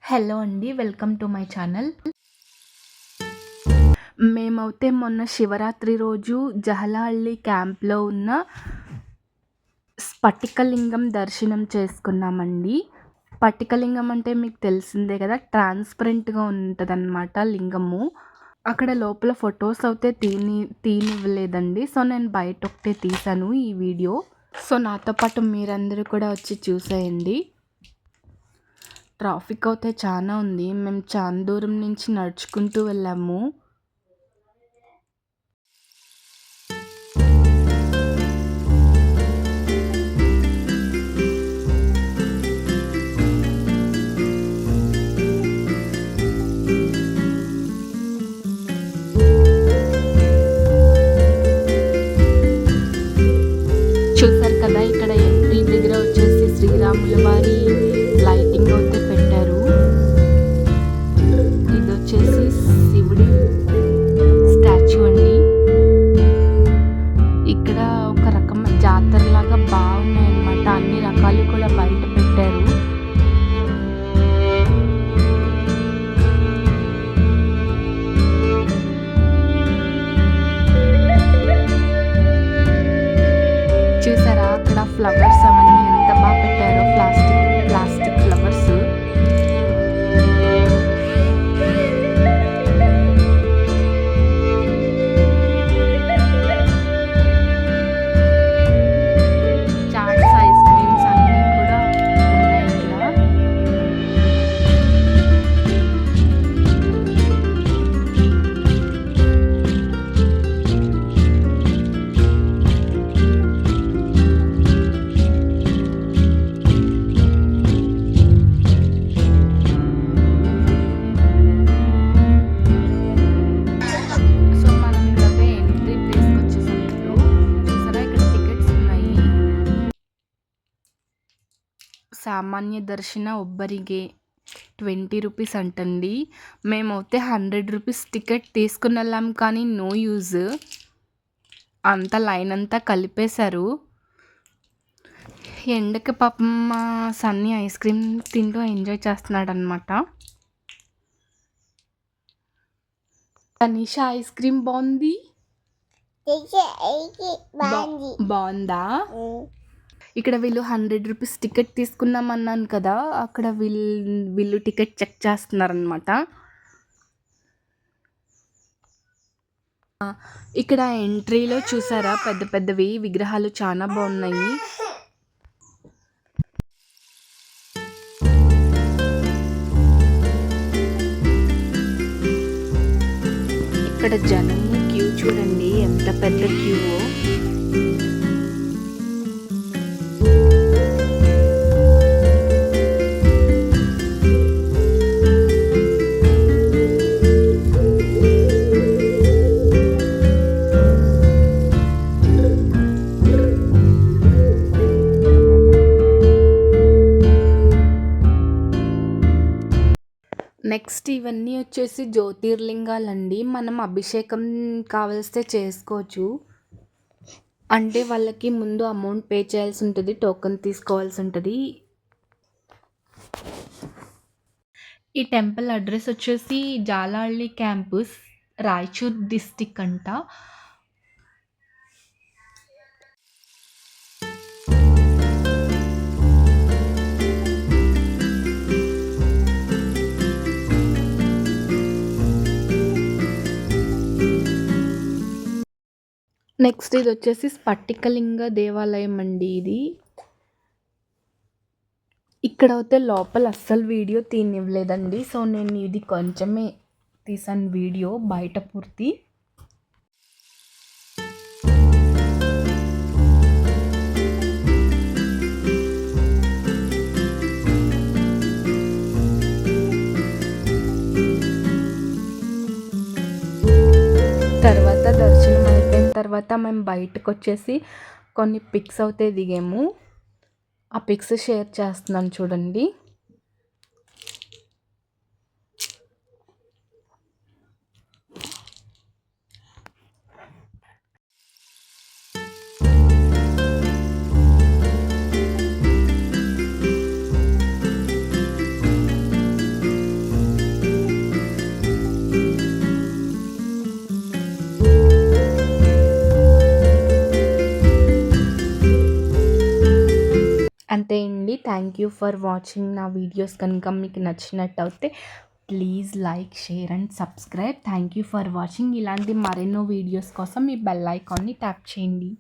Hello అండి. Welcome to my channel. మేమైతే మొన్న శివరాత్రి రోజు జహలహల్లి క్యాంప్‌లో ఉన్న స్ఫటికలింగం దర్శనం చేసుకున్నామండి. స్ఫటికలింగం అంటే మీకు తెలిసిందే కదా! ట్రాన్స్‌పరెంట్‌గా ఉంటదనమాట లింగము. అక్కడ లోపల ఫోటోస్ అయితే తీయనివ్వలేదండి. సో, నేను బయటొకటే తీశాను ఈ వీడియో. సో, నాతో పాటు మీరందరూ కూడా వచ్చి చూసేయండి. ట్రాఫిక్ అయితే చానా ఉంది. మేము చానా దూరం నుంచి నడుచుకుంటూ వెళ్ళాము. చూసారు కదా! ఇక్కడ ఎంట్రీ దగ్గర వచ్చేసి శ్రీరాముల వారి లైటింగ్ అయితే పెట్టారు. ఇదొచ్చేసి శివుడి స్టాచ్యూ అండి. ఇక్కడ ఒక రకమైన జాతరలాగా బాగున్నాయన్నమాట. అన్ని రకాలు కూడా బయట పెట్టారు. చూసారా అక్కడ ఫ్లవర్స్ అవన్నీ ఎంత బాగా పెట్టారో plastic flowers. Chaats, ice creams అన్నీ కూడా ఉన్నాయి ఇక్కడ. సో మనం ఇప్పుడైతే ఎంట్రీ ప్లేస్‌కి వచ్చేసాం ఇప్పుడు. చూసారా ఇక్కడ టికెట్స్ ఉన్నాయి. సామాన్య దర్శన ఒబ్బರಿಗೆ 20 రూపీస్ అంటండి. మేమైతే 100 రూపీస్ టికెట్ తీసుకుని వెళ్ళాం కానీ నో యూజ్. అంతా లైన్ అంతా కలిపేశారు. ఎండకి పాపం మా సన్నీ ఐస్ క్రీమ్ తింటూ ఎంజాయ్ చేస్తున్నాడనమాట. తనీషా ఐస్ క్రీమ్ బాగుంది. బాగుందా? ఇక్కడ వీళ్ళు 100 రూపీస్ టికెట్ తీసుకున్నామన్నాను కదా! అక్కడ వీళ్ళు టికెట్ చెక్ చేస్తున్నారనమాట. ఇక్కడ ఎంట్రీలో చూసారా పెద్ద పెద్దవి విగ్రహాలు చాలా బాగున్నాయి. ఇక్కడ జనము క్యూ చూడండి ఎంత పెద్ద క్యూవో. నెక్స్ట్ ఇవన్నీ వచ్చేసి జ్యోతిర్లింగాలండి. మనం అభిషేకం కావలిస్తే చేసుకోవచ్చు. అంటే వాళ్ళకి ముందు అమౌంట్ పే చేయాల్సి ఉంటుంది. టోకెన్ తీసుకోవాల్సి ఉంటుంది. ఈ టెంపుల్ అడ్రస్ వచ్చేసి జాలహల్లి క్యాంపస్, రాయచూర్ డిస్టిక్ అంట. నెక్స్ట్ ఇది వచ్చేసి స్ఫటికలింగ దేవాలయం అండి ఇది. ఇక్కడ అయితే లోపల అస్సలు వీడియో తీయనివ్వలేదండి. సో నేను ఇది కొంచెమే తీసాను వీడియో బయట పూర్తి. తర్వాత దర్శనం అయిపోయిన తర్వాత మేము బయటకు వచ్చేసి కొన్ని పిక్స్ అయితే దిగాము. ఆ పిక్స్ షేర్ చేస్తున్నాను చూడండి. అంతే అండి. Thank you for watching. నా వీడియోస్ కనుక మీకు నచ్చినట్టయితే please like, share and subscribe. Thank you for watching. ఇలాంటి మరెన్నో వీడియోస్ కోసం ఈ బెల్ ఐకాన్ని ట్యాప్ చేయండి.